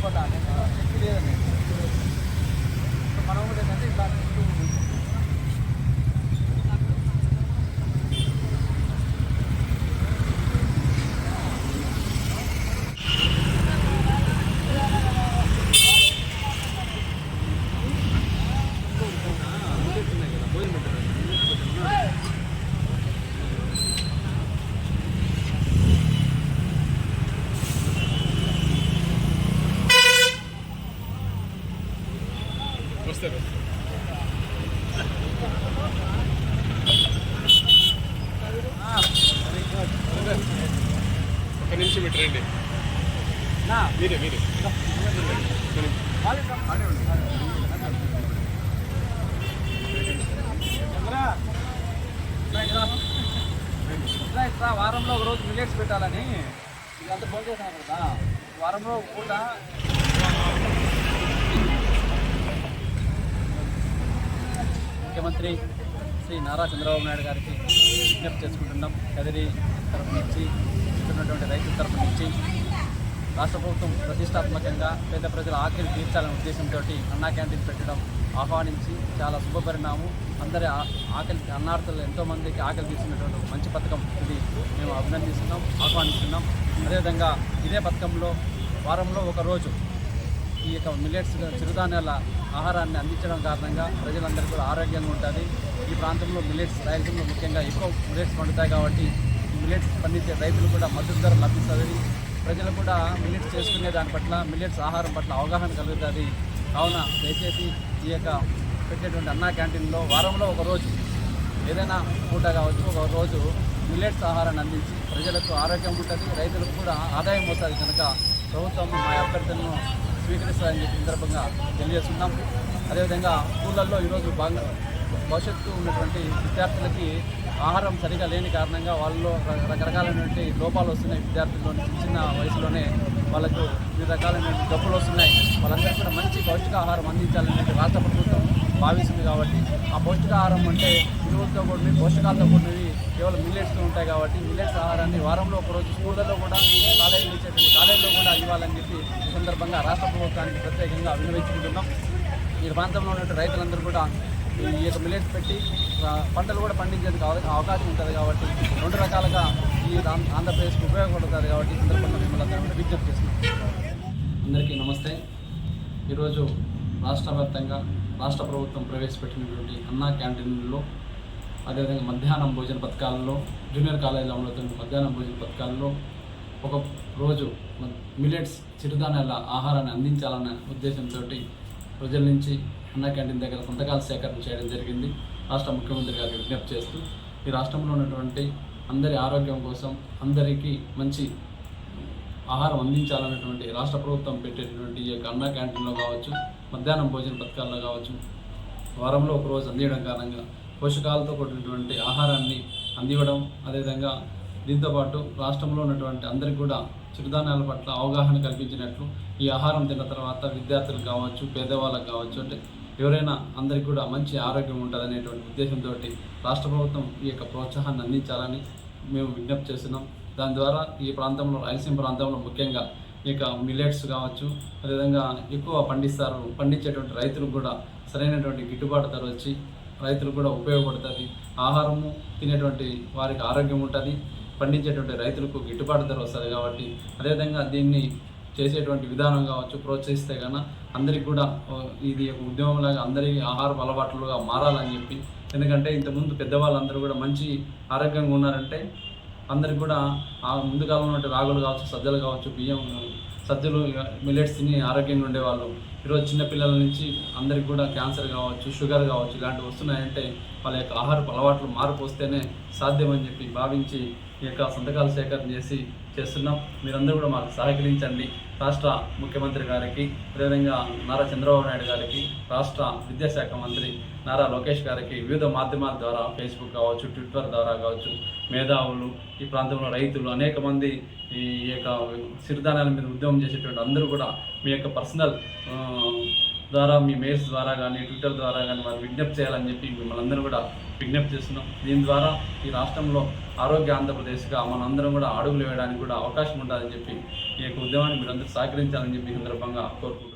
చెప్పాలా శక్తి లేదని మనం కూడా ఏంటంటే ఇట్లా వస్తారు. ఒక నిమిషం ఇటు రండి. మీరే వారంలో ఒక రోజు మిల్లెట్స్ పెట్టాలని ఇదంతా ఫోన్ చేశాను కదా. వారంలో పూట ముఖ్యమంత్రి శ్రీ నారా చంద్రబాబు నాయుడు గారికి విజ్ఞప్తి చేసుకుంటున్నాం. కదిరి తరఫు నుంచి ఉన్నటువంటి రైతుల తరఫు నుంచి రాష్ట్ర ప్రభుత్వం ప్రతిష్టాత్మకంగా పేద ప్రజల ఆకలి తీర్చాలనే ఉద్దేశంతో అన్నా క్యాంటీన్ పెట్టడం ఆహ్వానించి చాలా శుభపరిణామం. అందరి ఆకలి అన్నార్థులు ఎంతోమందికి ఆకలి తీర్చినటువంటి మంచి పథకం ఇది. మేము అభినందిస్తున్నాం, ఆహ్వానిస్తున్నాం. అదేవిధంగా ఇదే పథకంలో వారంలో ఒక రోజు ఈ యొక్క మిల్లెట్స్ చిరుధాన్యాల ఆహారాన్ని అందించడం కారణంగా ప్రజలందరూ కూడా ఆరోగ్యంగా ఉంటుంది. ఈ ప్రాంతంలో మిల్లెట్స్ రాయలసీమలో ముఖ్యంగా ఎక్కువ మిల్లెట్స్ పండుతాయి కాబట్టి ఈ మిల్లెట్స్ పండించే రైతులు కూడా మద్దతు ధర లభిస్తుంది. ప్రజలు కూడా మిల్లెట్స్ చేసుకునే దాని పట్ల మిల్లెట్స్ ఆహారం పట్ల అవగాహన కలుగుతుంది. కావున దయచేసి ఈ యొక్క పెట్టేటువంటి అన్నా క్యాంటీన్లో వారంలో ఒక రోజు ఏదైనా పూట కావచ్చు ఒక రోజు మిల్లెట్స్ ఆహారాన్ని అందించి ప్రజలకు ఆరోగ్యం ఉంటుంది, రైతులకు కూడా ఆదాయం వస్తుంది. కనుక ప్రభుత్వం మా అభ్యర్థులను స్వీకరిస్తారని చెప్పి సందర్భంగా తెలియజేస్తున్నాం. అదేవిధంగా స్కూళ్ళల్లో ఈరోజు భవిష్యత్తు ఉన్నటువంటి విద్యార్థులకి ఆహారం సరిగా లేని కారణంగా వాళ్ళలో రకరకాలైనటువంటి లోపాలు వస్తున్నాయి. విద్యార్థుల్లో చిన్న వయసులోనే వాళ్ళకు వివిధ రకాలైన జబ్బులు వస్తున్నాయి. వాళ్ళందరికీ కూడా మంచి పౌష్టికాహారం అందించాలనేది రాష్ట్ర ప్రభుత్వం భావిస్తుంది. కాబట్టి ఆ పౌష్టికాహారం అంటే విలువలతో కూడినవి, పోషకాలతో కూడినవి కేవలం మిల్లెట్స్తో ఉంటాయి. కాబట్టి మిల్లెట్స్ ఆహారాన్ని వారంలో ఒకరోజు స్కూళ్ళలో కూడా కాలేజీలు ఇచ్చేటువంటి కాలేజీలో కూడా ఇవ్వాలని చెప్పి ఈ సందర్భంగా రాష్ట్ర ప్రభుత్వానికి ప్రత్యేకంగా విన్నవించుకుంటున్నాం. ఈ ప్రాంతంలో ఉన్నటువంటి రైతులందరూ కూడా ఈ యొక్క మిల్లెట్స్ పెట్టి పంటలు కూడా పండించేందుకు అవకాశం ఉంటుంది. కాబట్టి రెండు రకాలుగా ఈ ఆంధ్రప్రదేశ్కి ఉపయోగపడుతుంది. కాబట్టి ఈ సందర్భంగా మిమ్మల్ని అందరూ విజ్ఞప్తి చేస్తున్నాం. అందరికీ నమస్తే. ఈరోజు రాష్ట్ర వ్యాప్తంగా రాష్ట్ర ప్రభుత్వం ప్రవేశపెట్టినటువంటి అన్నా క్యాంటీన్లలో అదేవిధంగా మధ్యాహ్నం భోజన పథకాలలో జూనియర్ కాలేజీలో అమలవుతున్న మధ్యాహ్నం భోజన పథకాలలో ఒక రోజు మిల్లెట్స్ చిరుధాన్యాల ఆహారాన్ని అందించాలన్న ఉద్దేశంతో ప్రజల నుంచి అన్నా క్యాంటీన్ దగ్గర సంతకాల సేకరణ చేయడం జరిగింది. రాష్ట్ర ముఖ్యమంత్రి గారికి విజ్ఞప్తి చేస్తూ ఈ రాష్ట్రంలో ఉన్నటువంటి అందరి ఆరోగ్యం కోసం అందరికీ మంచి ఆహారం అందించాలన్నటువంటి రాష్ట్ర ప్రభుత్వం పెట్టేటటువంటి ఈ యొక్క అన్నా క్యాంటీన్లో కావచ్చు, మధ్యాహ్నం భోజన పథకాల్లో కావచ్చు వారంలో ఒక రోజు అందించడం కారణంగా పోషకాలతో కూడినటువంటి ఆహారాన్ని అందివ్వడం, అదేవిధంగా దీంతోపాటు రాష్ట్రంలో ఉన్నటువంటి అందరికీ కూడా చిరుధాన్యాల పట్ల అవగాహన కల్పించినట్లు ఈ ఆహారం తిన్న తర్వాత విద్యార్థులకు కావచ్చు, పేదవాళ్ళకు కావచ్చు, అంటే ఎవరైనా అందరికీ కూడా మంచి ఆరోగ్యం ఉంటుంది అనేటువంటి ఉద్దేశంతో రాష్ట్ర ప్రభుత్వం ఈ యొక్క ప్రోత్సాహాన్ని అందించాలని మేము విజ్ఞప్తి చేస్తున్నాం. దాని ద్వారా ఈ ప్రాంతంలో రాయలసీమ ప్రాంతంలో ముఖ్యంగా ఇక మిల్లెట్స్ కావచ్చు, అదేవిధంగా ఎక్కువ పండించేటువంటి రైతులకు కూడా సరైనటువంటి గిట్టుబాటు ధర వచ్చి రైతులకు కూడా ఉపయోగపడుతుంది. ఆహారము తినేటువంటి వారికి ఆరోగ్యం ఉంటుంది, పండించేటువంటి రైతులకు గిట్టుబాటు ధర వస్తుంది. కాబట్టి అదేవిధంగా దీన్ని చేసేటువంటి విధానం కావచ్చు ప్రోత్సహిస్తే కన్నా అందరికి కూడా ఇది ఒక ఉద్యమంలాగా అందరికీ ఆహార అలవాట్లుగా మారాలని చెప్పి, ఎందుకంటే ఇంతకుముందు పెద్దవాళ్ళందరూ కూడా మంచి ఆరోగ్యంగా ఉన్నారంటే అందరికి కూడా ముందు కాలంలో ఉన్నట్టు రాగులు కావచ్చు, సజ్జలు కావచ్చు, సజ్జలు మిల్లెట్స్ తిని ఆరోగ్యంగా ఉండేవాళ్ళు. ఈరోజు చిన్నపిల్లల నుంచి అందరికి కూడా క్యాన్సర్ కావచ్చు, షుగర్ కావచ్చు ఇలాంటివి వస్తున్నాయంటే వాళ్ళ యొక్క ఆహారపు అలవాట్లు మార్పు వస్తేనే సాధ్యమని చెప్పి భావించి ఈ యొక్క సంతకాలు సేకరణ చేస్తున్నాం. మీరందరూ కూడా మాకు సహకరించండి. రాష్ట్ర ముఖ్యమంత్రి గారికి, అదేవిధంగా నారా చంద్రబాబు నాయుడు గారికి, రాష్ట్ర విద్యాశాఖ మంత్రి నారా లోకేష్ గారికి వివిధ మాధ్యమాల ద్వారా ఫేస్బుక్ కావచ్చు, ట్విట్టర్ ద్వారా కావచ్చు, మేధావులు, ఈ ప్రాంతంలో రైతులు అనేక మంది ఈ యొక్క సిరిధాన్యాల మీద ఉద్యమం చేసేటువంటి అందరూ కూడా మీ యొక్క పర్సనల్ ద్వారా మీ మెయిల్స్ ద్వారా కానీ ట్విట్టర్ ద్వారా కానీ వాళ్ళు విజ్ఞప్తి చేయాలని చెప్పి మిమ్మల్ని అందరూ కూడా విజ్ఞప్తి చేస్తున్నాం. దీని ద్వారా ఈ రాష్ట్రంలో ఆరోగ్య ఆంధ్రప్రదేశ్గా మనందరం కూడా అడుగులు వేయడానికి కూడా అవకాశం ఉంటుందని చెప్పి ఈ యొక్క ఉద్యమాన్ని మీరందరూ సహకరించాలని చెప్పి ఈ సందర్భంగా కోరుకుంటున్నాం.